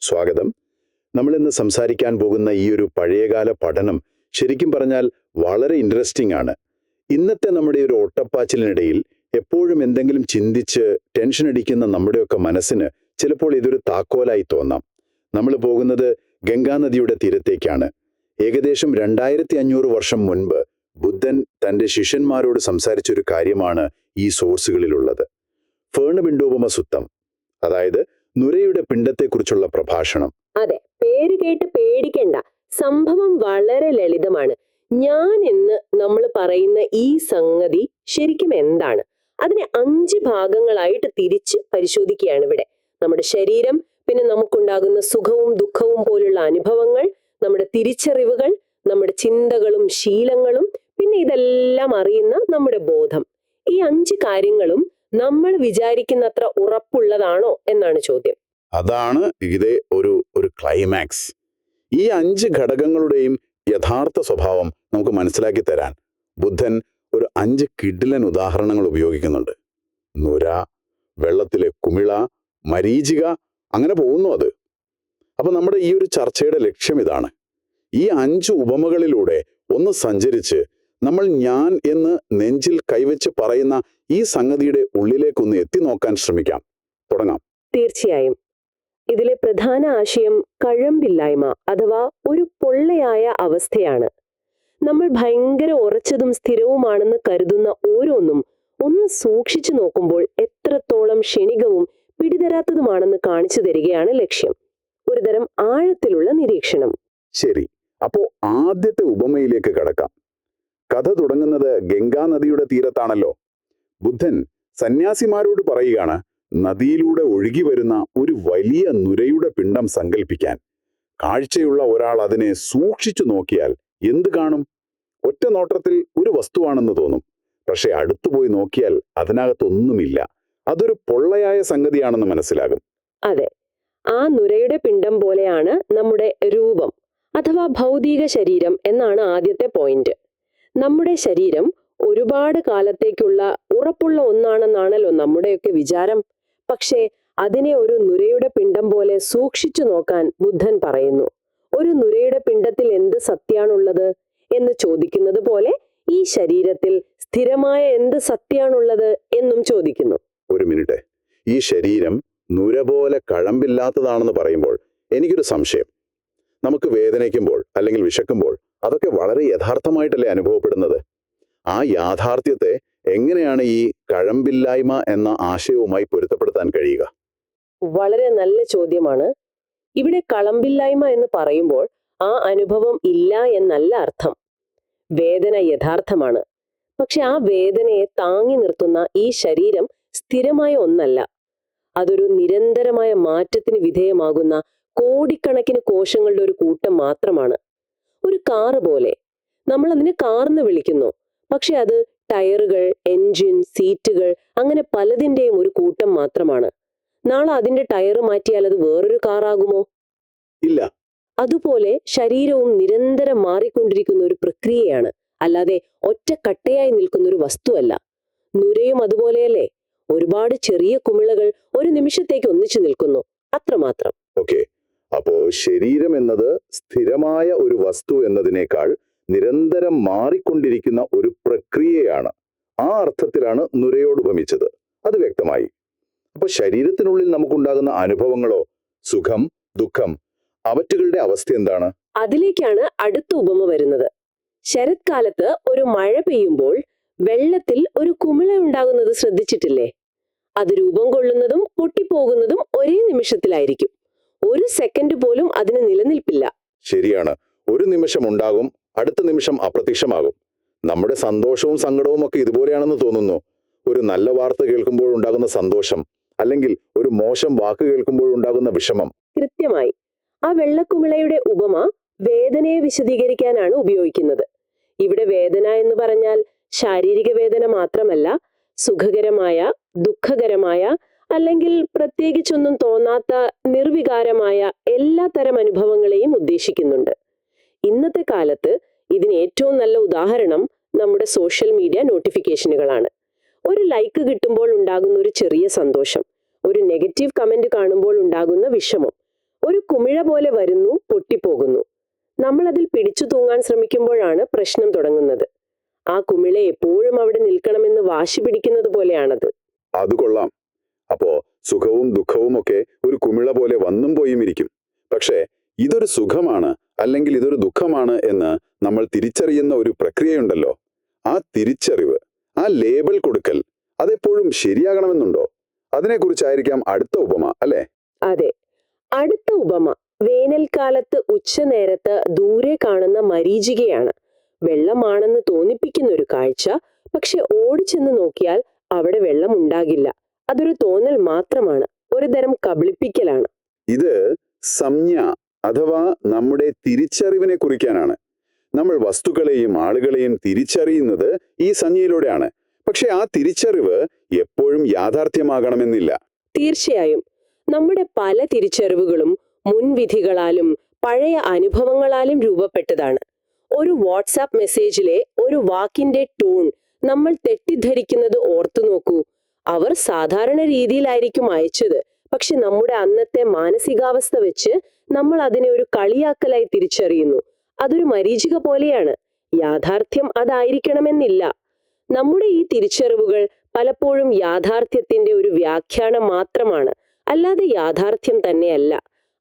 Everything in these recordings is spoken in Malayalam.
സ്വാഗതം. നമ്മളിന്ന് സംസാരിക്കാൻ പോകുന്ന ഈ ഒരു പഴയകാല പഠനം ശരിക്കും പറഞ്ഞാൽ വളരെ ഇൻട്രസ്റ്റിംഗ് ആണ്. ഇന്നത്തെ നമ്മുടെ ഒരു ഓട്ടപ്പാച്ചിലിനിടയിൽ എപ്പോഴും എന്തെങ്കിലും ചിന്തിച്ച് ടെൻഷൻ അടിക്കുന്ന നമ്മുടെയൊക്കെ മനസ്സിന് ചിലപ്പോൾ ഇതൊരു താക്കോലായി തോന്നാം. നമ്മൾ പോകുന്നത് ഗംഗാനദിയുടെ തീരത്തേക്കാണ്. ഏകദേശം 2500 വർഷം മുൻപ് ബുദ്ധൻ തന്റെ ശിഷ്യന്മാരോട് സംസാരിച്ചൊരു കാര്യമാണ് ഈ സോഴ്സുകളിലുള്ളത്. ഫേണുപിണ്ടോപമ സുത്തം, അതായത് നുരയുടെ പിണ്ടത്തെക്കുറിച്ചുള്ള പ്രഭാഷണം. അതെ, പേര് കേട്ട് പേടിക്കണ്ട. സംഭവം വളരെ ലളിതമാണ്. ഞാൻ എന്ന് നമ്മൾ പറയുന്ന ഈ സംഗതി ശരിക്കും എന്താണ്? അതിനെ 5 ഭാഗങ്ങളായിട്ട് തിരിച്ച് പരിശോധിക്കുകയാണ് ഇവിടെ. നമ്മുടെ ശരീരം, പിന്നെ നമുക്കുണ്ടാകുന്ന സുഖവും ദുഃഖവും പോലുള്ള അനുഭവങ്ങൾ, നമ്മുടെ തിരിച്ചറിവുകൾ, നമ്മുടെ ചിന്തകളും ശീലങ്ങളും, പിന്നെ ഇതെല്ലാം അറിയുന്ന നമ്മുടെ ബോധം. ഈ 5 കാര്യങ്ങളും നമ്മൾ വിചാരിക്കുന്നത്ര ഉറപ്പുള്ളതാണോ എന്നാണ് ചോദ്യം. അതാണ് ഇതേ ഒരു ക്ലൈമാക്സ്. ഈ 5 ഘടകങ്ങളുടെയും യഥാർത്ഥ സ്വഭാവം നമുക്ക് മനസ്സിലാക്കി തരാൻ ബുദ്ധൻ ഒരു 5 കിടിലൻ ഉദാഹരണങ്ങൾ ഉപയോഗിക്കുന്നുണ്ട്. നുര, വെള്ളത്തിലെ കുമിള, മരീചിക, അങ്ങനെ പോകുന്നു അത്. അപ്പൊ നമ്മുടെ ഈ ഒരു ചർച്ചയുടെ ലക്ഷ്യം ഇതാണ്. ഈ 5 ഉപമകളിലൂടെ ഒന്ന് സഞ്ചരിച്ച് നമ്മൾ ഞാൻ എന്ന് നെഞ്ചിൽ കൈവച്ച് പറയുന്ന ഈ സംഗതിയുടെ ഉള്ളിലേക്കൊന്ന് എത്തി നോക്കാൻ ശ്രമിക്കാം. തുടങ്ങാം. തീർച്ചയായും. ഇതിലെ പ്രധാന ആശയം കഴമ്പില്ലായ്മ അഥവാ ഒരു പൊള്ളയായ അവസ്ഥയാണ്. നമ്മൾ ഭയങ്കര ഉറച്ചതും സ്ഥിരവുമാണെന്ന് കരുതുന്ന ഓരോന്നും ഒന്ന് സൂക്ഷിച്ചു നോക്കുമ്പോൾ എത്രത്തോളം ക്ഷണികവും പിടിതരാത്തതുമാണെന്ന് കാണിച്ചു തരികയാണ് ലക്ഷ്യം. ഒരുതരം ആഴത്തിലുള്ള നിരീക്ഷണം. ശരി, അപ്പോ ആദ്യത്തെ ഉപമയിലേക്ക് കടക്കാം. കഥ തുടങ്ങുന്നത് ഗംഗാനദിയുടെ തീരത്താണല്ലോ. ബുദ്ധൻ സന്യാസിമാരോട് പറയുകയാണ് നദിയിലൂടെ ഒഴുകി വരുന്ന ഒരു വലിയ നുരയുടെ പിണ്ഡം സങ്കല്പിക്കാൻ. കാഴ്ചയുള്ള ഒരാൾ അതിനെ സൂക്ഷിച്ചു നോക്കിയാൽ എന്ത് കാണും? ഒറ്റ നോട്ടത്തിൽ ഒരു വസ്തുവാണെന്ന് തോന്നും. പക്ഷെ അടുത്തുപോയി നോക്കിയാൽ അതിനകത്തൊന്നുമില്ല. അതൊരു പൊള്ളയായ സംഗതിയാണെന്ന് മനസ്സിലാകും. അതെ, ആ നുരയുടെ പിണ്ഡം പോലെയാണ് നമ്മുടെ രൂപം അഥവാ ഭൗതിക ശരീരം എന്നാണ് ആദ്യത്തെ പോയിന്റ്. നമ്മുടെ ശരീരം ഒരുപാട് കാലത്തേക്കുള്ള ഉറപ്പുള്ള ഒന്നാണെന്നാണല്ലോ നമ്മുടെയൊക്കെ വിചാരം. പക്ഷേ അതിനെ ഒരു നുരയുടെ പിണ്ഡം പോലെ സൂക്ഷിച്ചു നോക്കാൻ ബുദ്ധൻ പറയുന്നു. ഒരു നുരയുടെ പിണ്ഡത്തിൽ എന്ത് സത്യാണുള്ളത് എന്ന് ചോദിക്കുന്നത് പോലെ ഈ ശരീരത്തിൽ സ്ഥിരമായ എന്ത് സത്യാണുള്ളത് എന്നും ചോദിക്കുന്നു. ഒരു മിനിറ്റ്, ഈ ശരീരം നുര പോലെ കഴമ്പില്ലാത്തതാണെന്ന് പറയുമ്പോൾ എനിക്കൊരു സംശയം. നമുക്ക് വേദനിക്കുമ്പോൾ അല്ലെങ്കിൽ വിശക്കുമ്പോൾ അതൊക്കെ വളരെ യഥാർത്ഥമായിട്ടല്ലേ അനുഭവപ്പെടുന്നത്? ആ യാഥാർത്ഥ്യത്തെ എങ്ങനെയാണ് ഈ കഴമ്പില്ലായ്മ എന്ന ആശയവുമായി പൊരുത്തപ്പെടുത്താൻ കഴിയുക? വളരെ നല്ല ചോദ്യമാണ്. ഇവിടെ കളമ്പില്ലായ്മ എന്ന് പറയുമ്പോൾ ആ അനുഭവം ഇല്ല എന്നല്ല അർത്ഥം. വേദന യഥാർത്ഥമാണ്. പക്ഷെ ആ വേദനയെ താങ്ങി നിർത്തുന്ന ഈ ശരീരം സ്ഥിരമായ ഒന്നല്ല. അതൊരു നിരന്തരമായ മാറ്റത്തിന് വിധേയമാകുന്ന കോടിക്കണക്കിന് കോശങ്ങളുടെ ഒരു കൂട്ടം മാത്രമാണ്. ഒരു കാറ് പോലെ. നമ്മൾ അതിനെ കാർന്ന് വിളിക്കുന്നു. പക്ഷെ അത് ടയറുകൾ, എൻജിൻ, സീറ്റുകൾ, അങ്ങനെ പലതിൻ്റെയും ഒരു കൂട്ടം മാത്രമാണ്. നാളെ അതിന്റെ ടയർ മാറ്റിയാൽ അത് വേറൊരു കാറാകുമോ? ഇല്ല. അതുപോലെ ശരീരവും നിരന്തരം മാറിക്കൊണ്ടിരിക്കുന്ന ഒരു പ്രക്രിയയാണ്, അല്ലാതെ ഒറ്റക്കട്ടയായി നിൽക്കുന്ന ഒരു വസ്തുവല്ല. നുരയും അതുപോലെയല്ലേ? ഒരുപാട് ചെറിയ കുമിളകൾ ഒരു നിമിഷത്തേക്ക് ഒന്നിച്ചു നിൽക്കുന്നു, അത്രമാത്രം. ഓക്കെ, അപ്പോ ശരീരം എന്നത് സ്ഥിരമായ ഒരു വസ്തു എന്നതിനേക്കാൾ നിരന്തരം മാറിക്കൊണ്ടിരിക്കുന്ന ഒരു പ്രക്രിയയാണ്. ആ അർത്ഥത്തിലാണ് നുരയോട് ഉപമിച്ചത്. അത് വ്യക്തമായി. അപ്പൊ ശരീരത്തിനുള്ളിൽ നമുക്കുണ്ടാകുന്ന അനുഭവങ്ങളോ, സുഖം, ദുഃഖം, അവറ്റുകളുടെ അവസ്ഥ എന്താണ്? അതിലേക്കാണ് അടുത്ത ഉപമ വരുന്നത്. ശരത്കാലത്ത് ഒരു മഴ പെയ്യുമ്പോൾ വെള്ളത്തിൽ ഒരു കുമിള ഉണ്ടാകുന്നത് ശ്രദ്ധിച്ചിട്ടില്ലേ? അത് രൂപം കൊള്ളുന്നതും പൊട്ടിപ്പോകുന്നതും ഒരേ നിമിഷത്തിലായിരിക്കും. ഒരു സെക്കൻഡ് പോലും അതിന് നിലനിൽപ്പില്ല. ശരിയാണ്. ഒരു നിമിഷം ഉണ്ടാകും, അടുത്ത നിമിഷം അപ്രത്യക്ഷമാകും. നമ്മുടെ സന്തോഷവും സങ്കടവും ഒക്കെ ഇതുപോലെയാണെന്ന് തോന്നുന്നു. ഒരു നല്ല വാർത്ത കേൾക്കുമ്പോൾ ഉണ്ടാകുന്ന സന്തോഷം, അല്ലെങ്കിൽ ഒരു മോശം വാക്ക് കേൾക്കുമ്പോൾ ഉണ്ടാകുന്ന വിഷമം. കൃത്യമായി. ആ വെള്ളക്കുമിളയുടെ ഉപമ വേദനയെ വിശദീകരിക്കാനാണ് ഉപയോഗിക്കുന്നത്. ഇവിടെ വേദന എന്ന് പറഞ്ഞാൽ ശാരീരിക വേദന മാത്രമല്ല, സുഖകരമായ, ദുഃഖകരമായ, അല്ലെങ്കിൽ പ്രത്യേകിച്ചൊന്നും തോന്നാത്ത നിർവികാരമായ എല്ലാ തരം അനുഭവങ്ങളെയും ഉദ്ദേശിക്കുന്നുണ്ട്. ഇന്നത്തെ കാലത്ത് ഇതിന് ഏറ്റവും നല്ല ഉദാഹരണം നമ്മുടെ സോഷ്യൽ മീഡിയ നോട്ടിഫിക്കേഷനുകളാണ്. ഒരു ലൈക്ക് കിട്ടുമ്പോൾ ഉണ്ടാകുന്ന ഒരു ചെറിയ സന്തോഷം, ഒരു നെഗറ്റീവ് കമന്റ് കാണുമ്പോൾ ഉണ്ടാകുന്ന വിഷമം, ഒരു കുമിഴ പോലെ വരുന്നു, പൊട്ടിപ്പോകുന്നു. നമ്മൾ അതിൽ പിടിച്ചു തൂങ്ങാൻ ശ്രമിക്കുമ്പോഴാണ് പ്രശ്നം തുടങ്ങുന്നത്. ആ കുമിള എപ്പോഴും അവിടെ നിൽക്കണമെന്ന് വാശി പിടിക്കുന്നത് പോലെയാണത്. അത് കൊള്ളാം. അപ്പോ സുഖവും ദുഃഖവും ഒക്കെ ഒരു കുമിള പോലെ വന്നും പോയും ഇരിക്കും. പക്ഷേ ഇതൊരു സുഖമാണ് അല്ലെങ്കിൽ ഇതൊരു ദുഃഖമാണ് എന്ന് നമ്മൾ തിരിച്ചറിയുന്ന ഒരു പ്രക്രിയയുണ്ടല്ലോ. ആ തിരിച്ചറിവ്, ആ ലേബൽ കൊടുക്കൽ, അതെപ്പോഴും ശരിയാകണമെന്നുണ്ടോ? അതിനെക്കുറിച്ചായിരിക്കാം അടുത്ത ഉപമ, അല്ലേ? അതെ, അടുത്ത ഉപമ വേനൽക്കാലത്ത് ഉച്ചനേരത്ത് ദൂരെ കാണുന്ന മരീചികയാണ്. വെള്ളമാണെന്ന് തോന്നിപ്പിക്കുന്ന ഒരു കാഴ്ച, പക്ഷെ ഓടിച്ചെന്ന് നോക്കിയാൽ അവിടെ വെള്ളം ഉണ്ടാകില്ല. അതൊരു തോന്നൽ മാത്രമാണ്, ഒരു തരം കബളിപ്പിക്കലാണ്. ഇത് സംജ്ഞ അഥവാ നമ്മുടെ തിരിച്ചറിവിനെ കുറിക്കാനാണ്. നമ്മൾ വസ്തുക്കളെയും ആളുകളെയും തിരിച്ചറിയുന്നത് ഈ സംജ്ഞയിലൂടെയാണ്. പക്ഷെ ആ തിരിച്ചറിവ് എപ്പോഴും യാഥാർത്ഥ്യമാകണമെന്നില്ല. തീർച്ചയായും നമ്മുടെ പല തിരിച്ചറിവുകളും മുൻവിധികളാലും പഴയ അനുഭവങ്ങളാലും രൂപപ്പെട്ടതാണ്. ഒരു വാട്സാപ്പ് മെസ്സേജിലെ ഒരു വാക്കിന്റെ ടോൺ നമ്മൾ തെറ്റിദ്ധരിക്കുന്നത് ഓർത്തു നോക്കൂ. അവർ സാധാരണ രീതിയിലായിരിക്കും അയച്ചത്, പക്ഷെ നമ്മുടെ അന്നത്തെ മാനസികാവസ്ഥ വെച്ച് നമ്മൾ അതിനെ ഒരു കളിയാക്കലായി തിരിച്ചറിയുന്നു. അതൊരു മരീചിക പോലെയാണ്. യാഥാർത്ഥ്യം അതായിരിക്കണമെന്നില്ല. നമ്മുടെ ഈ തിരിച്ചറിവുകൾ പലപ്പോഴും യാഥാർത്ഥ്യത്തിന്റെ ഒരു വ്യാഖ്യാനം മാത്രമാണ്, അല്ലാതെ യാഥാർത്ഥ്യം തന്നെയല്ല.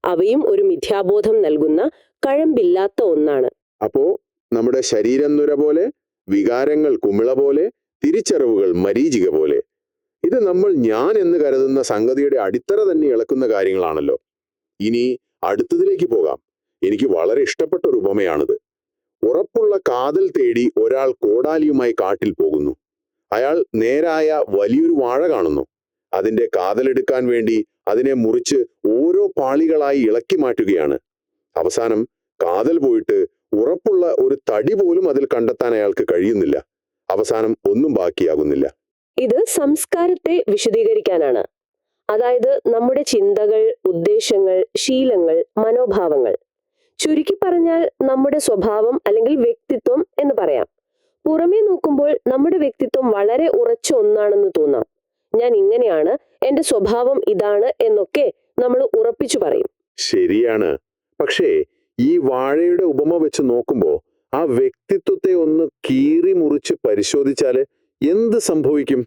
അവയും ഒരു മിഥ്യാബോധം നൽകുന്ന കഴമ്പില്ലാത്ത ഒന്നാണ്. അപ്പോ നമ്മുടെ ശരീരം നുര പോലെ, വികാരങ്ങൾ കുമിള പോലെ, തിരിച്ചറിവുകൾ മരീചിക പോലെ. ഇത് നമ്മൾ ഞാൻ എന്ന് കരുതുന്ന സംഗതിയുടെ അടിത്തറ തന്നെ ഇളക്കുന്ന കാര്യങ്ങളാണല്ലോ. ഇനി അടുത്തതിലേക്ക് പോകാം. എനിക്ക് വളരെ ഇഷ്ടപ്പെട്ട ഒരു ഉപമയാണിത്. ഉറപ്പുള്ള കാതൽ തേടി ഒരാൾ കോടാലിയുമായി കാട്ടിൽ പോകുന്നു. അയാൾ നേരായ വലിയൊരു വാഴ കാണുന്നു. അതിന്റെ കാതലെടുക്കാൻ വേണ്ടി അതിനെ മുറിച്ച് ഓരോ പാളികളായി ഇളക്കി മാറ്റുകയാണ്. അവസാനം കാതൽ പോയിട്ട് ഉറപ്പുള്ള ഒരു തടി പോലും അതിൽ കണ്ടെത്താൻ അയാൾക്ക് കഴിയുന്നില്ല. അവസാനം ഒന്നും ബാക്കിയാകുന്നില്ല. ഇത് സംസ്കാരത്തെ വിശദീകരിക്കാനാണ്. അതായത് നമ്മുടെ ചിന്തകൾ, ഉദ്ദേശങ്ങൾ, ശീലങ്ങൾ, മനോഭാവങ്ങൾ. ചുരുക്കി പറഞ്ഞാൽ നമ്മുടെ സ്വഭാവം അല്ലെങ്കിൽ വ്യക്തിത്വം എന്ന് പറയാം. പുറമേ നോക്കുമ്പോൾ നമ്മുടെ വ്യക്തിത്വം വളരെ ഉറച്ച ഒന്നാണെന്ന് തോന്നാം. ഞാൻ ഇങ്ങനെയാണ്, എന്റെ സ്വഭാവം ഇതാണ് എന്നൊക്കെ നമ്മൾ ഉറപ്പിച്ചു പറയും. ശരിയാണ്. പക്ഷേ ഈ വാഴയുടെ ഉപമ വെച്ച് നോക്കുമ്പോൾ ആ വ്യക്തിത്വത്തെ ഒന്ന് കീറി മുറിച്ച് പരിശോധിച്ചാൽ എന്ത് സംഭവിക്കും?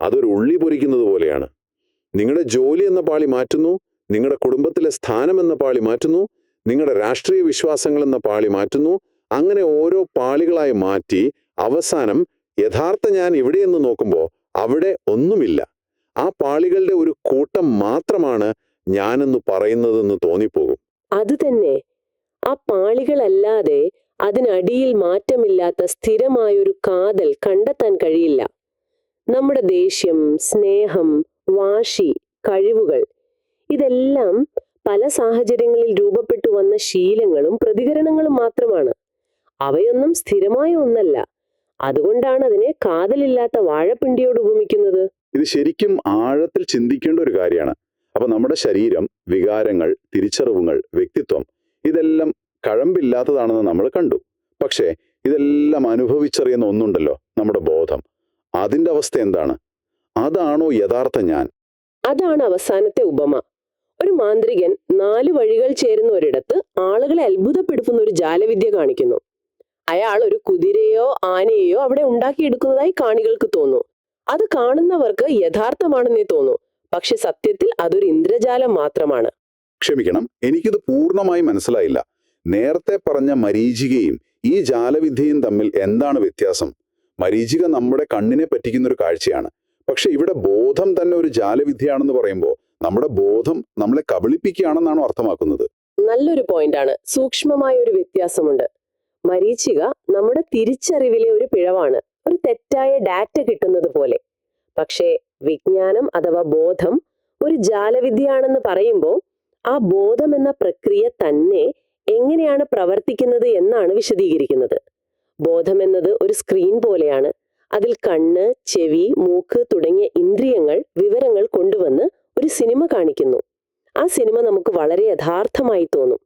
അതൊരു ഉള്ളി പൊരിക്കുന്നത് പോലെയാണ്. നിങ്ങളുടെ ജോലി എന്ന പാളി മാറ്റുന്നു, നിങ്ങളുടെ കുടുംബത്തിലെ സ്ഥാനം എന്ന പാളി മാറ്റുന്നു, നിങ്ങളുടെ രാഷ്ട്രീയ വിശ്വാസങ്ങൾ എന്ന പാളി മാറ്റുന്നു. അങ്ങനെ ഓരോ പാളികളായി മാറ്റി അവസാനം യഥാർത്ഥ ഞാൻ എവിടെയെന്ന് നോക്കുമ്പോൾ അവിടെ ഒന്നുമില്ല. ആ പാളികളുടെ ഒരു കൂട്ടം മാത്രമാണ് ഞാനെന്ന് പറയുന്നതെന്ന് തോന്നിപ്പോകും. അത് തന്നെ. ആ പാളികളല്ലാതെ അതിനടിയിൽ മാറ്റമില്ലാത്ത സ്ഥിരമായൊരു കാതൽ കണ്ടെത്താൻ കഴിയില്ല. നമ്മുടെ ദേഷ്യം, സ്നേഹം, വാശി, കഴിവുകൾ, ഇതെല്ലാം പല സാഹചര്യങ്ങളിൽ രൂപപ്പെട്ടു വന്ന ശീലങ്ങളും പ്രതികരണങ്ങളും മാത്രമാണ്. അവയൊന്നും സ്ഥിരമായ ഒന്നല്ല. അതുകൊണ്ടാണ് അതിനെ കാതലില്ലാത്ത വാഴപ്പിണ്ടിയോട് ഉപമിക്കുന്നത്. ഇത് ശരിക്കും ആഴത്തിൽ ചിന്തിക്കേണ്ട ഒരു കാര്യമാണ്. അപ്പൊ നമ്മുടെ ശരീരം, വികാരങ്ങൾ, തിരിച്ചറിവുകൾ, വ്യക്തിത്വം ഇതെല്ലാം കഴമ്പില്ലാത്തതാണെന്ന് നമ്മൾ കണ്ടു. പക്ഷേ ഇതെല്ലാം അനുഭവിച്ചറിയുന്ന ഒന്നുണ്ടല്ലോ, നമ്മുടെ ബോധം. അതിന്റെ അവസ്ഥ എന്താണ്? അതാണോ യഥാർത്ഥ ഞാൻ? അതാണ് അവസാനത്തെ ഉപമ. ഒരു മാന്ത്രികൻ 4 വഴികൾ ചേരുന്ന ഒരിടത്ത് ആളുകളെ അത്ഭുതപ്പെടുത്തുന്ന ഒരു ജാലവിദ്യ കാണിക്കുന്നു. അയാൾ ഒരു കുതിരയോ ആനയെയോ അവിടെ ഉണ്ടാക്കിയെടുക്കുന്നതായി കാണികൾക്ക് തോന്നും. അത് കാണുന്നവർക്ക് യഥാർത്ഥമാണെന്നേ തോന്നൂ. പക്ഷെ സത്യത്തിൽ അതൊരു ഇന്ദ്രജാലം മാത്രമാണ്. ക്ഷമിക്കണം, എനിക്കിത് പൂർണ്ണമായി മനസ്സിലായില്ല. നേരത്തെ പറഞ്ഞ മരീചികയും ഈ ജാലവിദ്യയും തമ്മിൽ എന്താണ് വ്യത്യാസം? മരീചിക നമ്മുടെ കണ്ണിനെ പറ്റിക്കുന്നൊരു കാഴ്ചയാണ്. പക്ഷെ ഇവിടെ ബോധം തന്നെ ഒരു ജാലവിദ്യയാണെന്ന് പറയുമ്പോൾ നമ്മുടെ ബോധം നമ്മളെ കബളിപ്പിക്കുകയാണെന്നാണോ അർത്ഥമാക്കുന്നത്? നല്ലൊരു പോയിന്റാണ്. സൂക്ഷ്മമായ ഒരു വ്യത്യാസമുണ്ട്. മരീചിക നമ്മുടെ തിരിച്ചറിവിലെ ഒരു പിഴവാണ്, ഒരു തെറ്റായ ഡാറ്റ കിട്ടുന്നത് പോലെ. പക്ഷേ വിജ്ഞാനം അഥവാ ബോധം ഒരു ജാലവിദ്യയാണെന്ന് പറയുമ്പോൾ ആ ബോധം എന്ന പ്രക്രിയ തന്നെ എങ്ങനെയാണ് പ്രവർത്തിക്കുന്നത് എന്നാണ് വിശദീകരിക്കുന്നത്. ബോധം എന്നത് ഒരു സ്ക്രീൻ പോലെയാണ്. അതിൽ കണ്ണ്, ചെവി, മൂക്ക് തുടങ്ങിയ ഇന്ദ്രിയങ്ങൾ വിവരങ്ങൾ കൊണ്ടുവന്ന് ഒരു സിനിമ കാണിക്കുന്നു. ആ സിനിമ നമുക്ക് വളരെ യഥാർത്ഥമായി തോന്നും.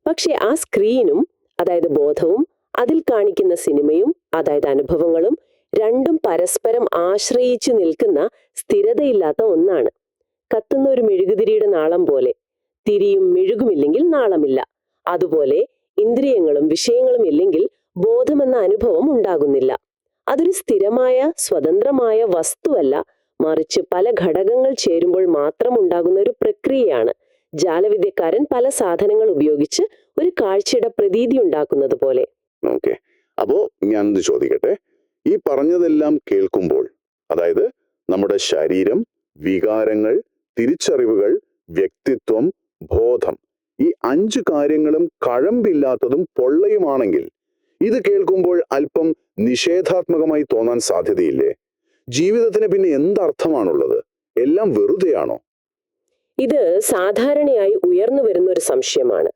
പക്ഷെ ആ സ്ക്രീനും, അതായത് ബോധവും, അതിൽ കാണിക്കുന്ന സിനിമയും, അതായത് അനുഭവങ്ങളും, രണ്ടും പരസ്പരം ആശ്രയിച്ചു നിൽക്കുന്ന സ്ഥിരതയില്ലാത്ത ഒന്നാണ്. കത്തുന്ന ഒരു മെഴുകുതിരിയുടെ നാളം പോലെ. തിരിയും മെഴുകുമില്ലെങ്കിൽ നാളമില്ല. അതുപോലെ ഇന്ദ്രിയങ്ങളും വിഷയങ്ങളും ഇല്ലെങ്കിൽ ബോധമെന്ന അനുഭവം ഉണ്ടാകുന്നില്ല. അതൊരു സ്ഥിരമായ സ്വതന്ത്രമായ വസ്തുവല്ല, മറിച്ച് പല ഘടകങ്ങൾ ചേരുമ്പോൾ മാത്രം ഉണ്ടാകുന്ന ഒരു പ്രക്രിയയാണ്. ജാലവിദ്യക്കാരൻ പല സാധനങ്ങൾ ഉപയോഗിച്ച് ഒരു കാഴ്ചയുടെ പ്രതീതി ഉണ്ടാക്കുന്നത് പോലെ. ഓക്കെ, അപ്പോ ഞാനൊന്ന് ചോദിക്കട്ടെ, ഈ പറഞ്ഞതെല്ലാം കേൾക്കുമ്പോൾ, അതായത് നമ്മുടെ ശരീരം, വികാരങ്ങൾ, തിരിച്ചറിവുകൾ, വ്യക്തിത്വം, ബോധം, ഈ 5 കാര്യങ്ങളും കഴമ്പില്ലാത്തതും പൊള്ളയുമാണെങ്കിൽ ഇത് കേൾക്കുമ്പോൾ അല്പം നിഷേധാത്മകമായി തോന്നാൻ സാധ്യതയില്ലേ? ജീവിതത്തിന് പിന്നെ എന്തർത്ഥമാണുള്ളത്? എല്ലാം വെറുതെയാണോ? ഇത് സാധാരണയായി ഉയർന്നു വരുന്ന ഒരു സംശയമാണ്.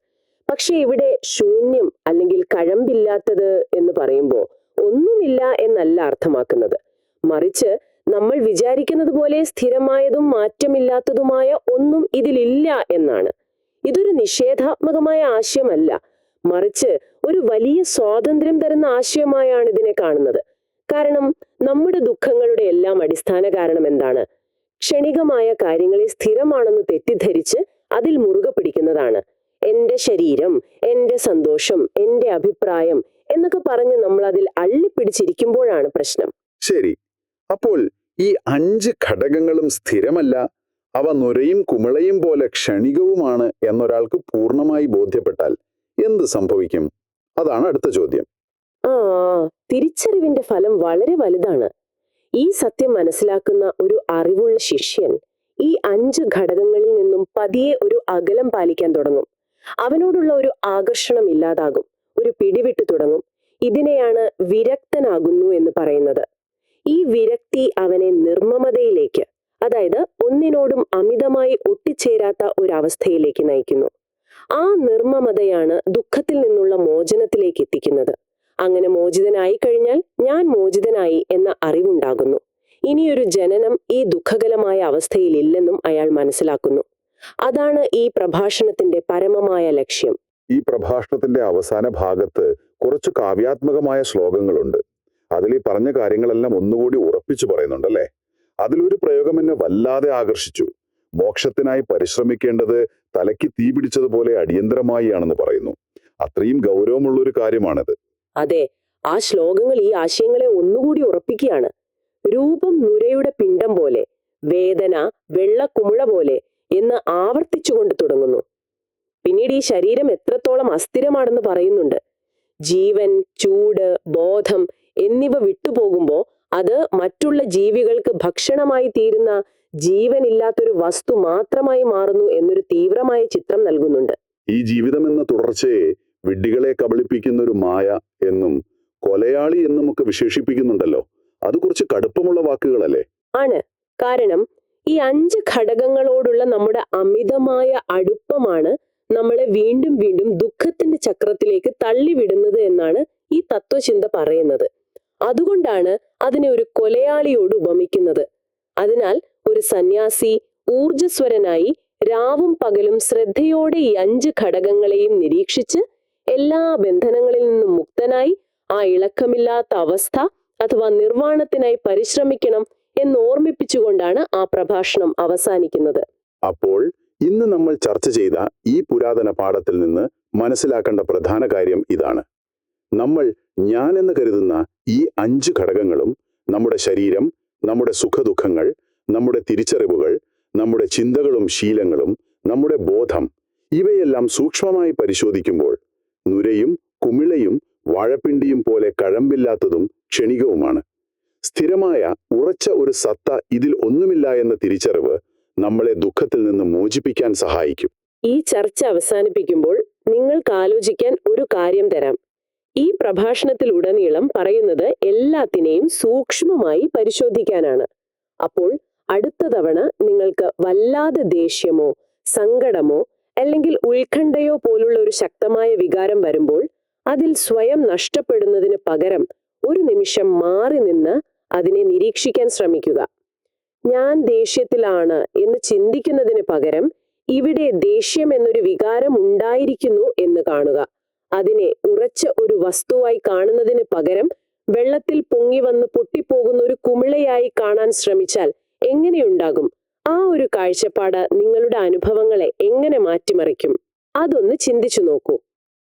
പക്ഷെ ഇവിടെ ശൂന്യം അല്ലെങ്കിൽ കഴമ്പില്ലാത്തത് എന്ന് പറയുമ്പോൾ ഒന്നുമില്ല എന്നല്ല അർത്ഥമാക്കുന്നത്. മറിച്ച് നമ്മൾ വിചാരിക്കുന്നത് പോലെ സ്ഥിരമായതും മാറ്റമില്ലാത്തതുമായ ഒന്നും ഇതിലില്ല എന്നാണ്. ഇതൊരു നിഷേധാത്മകമായ ആശയമല്ല, മറിച്ച് ഒരു വലിയ സ്വാതന്ത്ര്യം തരുന്ന ആശയമായാണ് ഇതിനെ കാണുന്നത്. കാരണം നമ്മുടെ ദുഃഖങ്ങളുടെ എല്ലാം അടിസ്ഥാന കാരണം എന്താണ്? ക്ഷണികമായ കാര്യങ്ങളെ സ്ഥിരമാണെന്ന് തെറ്റിദ്ധരിച്ച് അതിൽ മുറുകെ പിടിക്കുന്നതാണ്. എന്റെ ശരീരം, എന്റെ സന്തോഷം, എന്റെ അഭിപ്രായം എന്നൊക്കെ പറഞ്ഞ് നമ്മൾ അതിൽ അള്ളിപ്പിടിച്ചിരിക്കുമ്പോഴാണ് പ്രശ്നം. ശരി, അപ്പോൾ ഈ 5 ഘടകങ്ങളും സ്ഥിരമല്ല, അവ നുരയും കുമിളയും പോലെ ക്ഷണികവുമാണ് എന്നൊരാൾക്ക് പൂർണ്ണമായി ബോധ്യപ്പെട്ടാൽ എന്ത് സംഭവിക്കും? അതാണ് അടുത്ത ചോദ്യം. ആ തിരിച്ചറിവിന്റെ ഫലം വളരെ വലുതാണ്. ഈ സത്യം മനസ്സിലാക്കുന്ന ഒരു അറിവുള്ള ശിഷ്യൻ ഈ 5 ഘടകങ്ങളിൽ നിന്നും പതിയെ ഒരു അകലം പാലിക്കാൻ തുടങ്ങും. അവനോടുള്ള ഒരു ആകർഷണം ഇല്ലാതാകും, ഒരു പിടിവിട്ടു തുടങ്ങും. ഇതിനെയാണ് വിരക്തനാകുന്നു എന്ന് പറയുന്നത്. ഈ വിരക്തി അവനെ നിർമ്മമതയിലേക്ക്, അതായത് ഒന്നിനോടും അമിതമായി ഒട്ടിച്ചേരാത്ത ഒരവസ്ഥയിലേക്ക് നയിക്കുന്നു. ആ നിർമ്മമതയാണ് ദുഃഖത്തിൽ നിന്നുള്ള മോചനത്തിലേക്ക് എത്തിക്കുന്നത്. അങ്ങനെ മോചിതനായി കഴിഞ്ഞാൽ ഞാൻ മോചിതനായി എന്ന അറിവുണ്ടാകുന്നു. ഇനിയൊരു ജനനം ഈ ദുഃഖകരമായ അവസ്ഥയിലില്ലെന്നും അയാൾ മനസ്സിലാക്കുന്നു. അതാണ് ഈ പ്രഭാഷണത്തിന്റെ പരമമായ ലക്ഷ്യം. ഈ പ്രഭാഷണത്തിന്റെ അവസാന ഭാഗത്ത് കുറച്ച് കാവ്യാത്മകമായ ശ്ലോകങ്ങളുണ്ട്. അതിൽ ഈ പറഞ്ഞ കാര്യങ്ങളെല്ലാം ഒന്നുകൂടി ഉറപ്പിച്ചു പറയുന്നുണ്ടല്ലേ? അതിലൊരു പ്രയോഗം എന്നെ വല്ലാതെ ആകർഷിച്ചു. മോക്ഷത്തിനായി പരിശ്രമിക്കേണ്ടത് തലയ്ക്ക് തീ പിടിച്ചതുപോലെ അടിയന്തരമായി ആണെന്ന് പറയുന്നു. അത്രയും ഗൗരവമുള്ളൊരു കാര്യമാണിത്. അതെ, ആ ശ്ലോകങ്ങൾ ഈ ആശയങ്ങളെ ഒന്നുകൂടി ഉറപ്പിക്കുകയാണ്. രൂപം നുരയുടെ പിണ്ഡം പോലെ, വേദന വെള്ളക്കുമിള പോലെ എന്ന് ആവർത്തിച്ചുകൊണ്ട് തുടങ്ങുന്നു. പിന്നീട് ഈ ശരീരം എത്രത്തോളം അസ്ഥിരമാണെന്ന് പറയുന്നുണ്ട്. ജീവൻ, ചൂട്, ബോധം എന്നിവ വിട്ടുപോകുമ്പോൾ അത് മറ്റുള്ള ജീവികൾക്ക് ഭക്ഷണമായി തീരുന്ന ജീവനില്ലാത്തൊരു വസ്തു മാത്രമായി മാറുന്നു എന്നൊരു തീവ്രമായ ചിത്രം നൽകുന്നുണ്ട്. ഈ ജീവിതമെന്ന തുടർച്ചയെ വിഡ്ഢികളെ കബളിപ്പിക്കുന്ന ഒരു മായ എന്നും കൊലയാളി എന്നുമൊക്കെ വിശേഷിപ്പിക്കുന്നുണ്ടല്ലോ. അത് കുറച്ച് കടുപ്പമുള്ള വാക്കുകളല്ലേ? ആണ്. കാരണം ഈ 5 ഘടകങ്ങളോടുള്ള നമ്മുടെ അമിതമായ അടുപ്പമാണ് നമ്മളെ വീണ്ടും വീണ്ടും ദുഃഖത്തിന്റെ ചക്രത്തിലേക്ക് തള്ളിവിടുന്നത് എന്നാണ് ഈ തത്വചിന്ത പറയുന്നത്. അതുകൊണ്ടാണ് അതിനെ ഒരു കൊലയാളിയോട് ഉപമിക്കുന്നത്. അതിനാൽ ഒരു സന്യാസി ഊർജ്ജസ്വരനായി രാവും പകലും ശ്രദ്ധയോടെ ഈ 5 ഘടകങ്ങളെയും നിരീക്ഷിച്ച് എല്ലാ ബന്ധനങ്ങളിൽ നിന്നും മുക്തനായി ആ ഇളക്കമില്ലാത്ത അവസ്ഥ അഥവാ നിർവ്വാണത്തിനായി പരിശ്രമിക്കണം എന്ന് ഓർമ്മിപ്പിച്ചുകൊണ്ടാണ് ആ പ്രഭാഷണം അവസാനിക്കുന്നത്. അപ്പോൾ ഇന്ന് നമ്മൾ ചർച്ച ചെയ്ത ഈ പുരാതന പാഠത്തിൽ നിന്ന് മനസ്സിലാക്കേണ്ട പ്രധാന കാര്യം ഇതാണ്. നമ്മൾ ഞാൻ എന്ന് കരുതുന്ന ഈ 5 ഘടകങ്ങളും നമ്മുടെ ശരീരം, നമ്മുടെ സുഖദുഃഖങ്ങൾ, നമ്മുടെ തിരിച്ചറിവുകൾ, നമ്മുടെ ചിന്തകളും ശീലങ്ങളും, നമ്മുടെ ബോധം, ഇവയെല്ലാം സൂക്ഷ്മമായി പരിശോധിക്കുമ്പോൾ നുരയും കുമിളയും വാഴപ്പിണ്ടിയും പോലെ കഴമ്പില്ലാത്തതും ക്ഷണികവുമാണ്. സ്ഥിരമായ ഉറച്ച ഒരു സത്ത ഇതിൽ ഒന്നുമില്ല എന്ന തിരിച്ചറിവ് നമ്മളെ ദുഃഖത്തിൽ നിന്ന് മോചിപ്പിക്കാൻ സഹായിക്കും. ഈ ചർച്ച അവസാനിപ്പിക്കുമ്പോൾ നിങ്ങൾക്ക് ആലോചിക്കാൻ ഒരു കാര്യം തരാം. ഈ പ്രഭാഷണത്തിലുടനീളം പറയുന്നത് എല്ലാത്തിനെയും സൂക്ഷ്മമായി പരിശോധിക്കാനാണ്. അപ്പോൾ അടുത്ത തവണ നിങ്ങൾക്ക് വല്ലാതെ ദേഷ്യമോ സങ്കടമോ അല്ലെങ്കിൽ ഉത്കണ്ഠയോ പോലുള്ള ഒരു ശക്തമായ വികാരം വരുമ്പോൾ അതിൽ സ്വയം നഷ്ടപ്പെടുന്നതിന് പകരം ഒരു നിമിഷം മാറി നിന്ന് അതിനെ നിരീക്ഷിക്കാൻ ശ്രമിക്കുക. ഞാൻ ദേഷ്യത്തിലാണ് എന്ന് ചിന്തിക്കുന്നതിന് പകരം ഇവിടെ ദേഷ്യം എന്നൊരു വികാരം ഉണ്ടായിരിക്കുന്നു എന്ന് കാണുക. അതിനെ ഉറച്ച ഒരു വസ്തുവായി കാണുന്നതിന് പകരം വെള്ളത്തിൽ പൊങ്ങി വന്ന് പൊട്ടിപ്പോകുന്ന ഒരു കുമിളയായി കാണാൻ ശ്രമിച്ചാൽ എങ്ങനെയുണ്ടാകും? ആ ഒരു കാഴ്ചപ്പാട് നിങ്ങളുടെ അനുഭവങ്ങളെ എങ്ങനെ മാറ്റിമറിക്കും? അതൊന്ന് ചിന്തിച്ചു നോക്കൂ.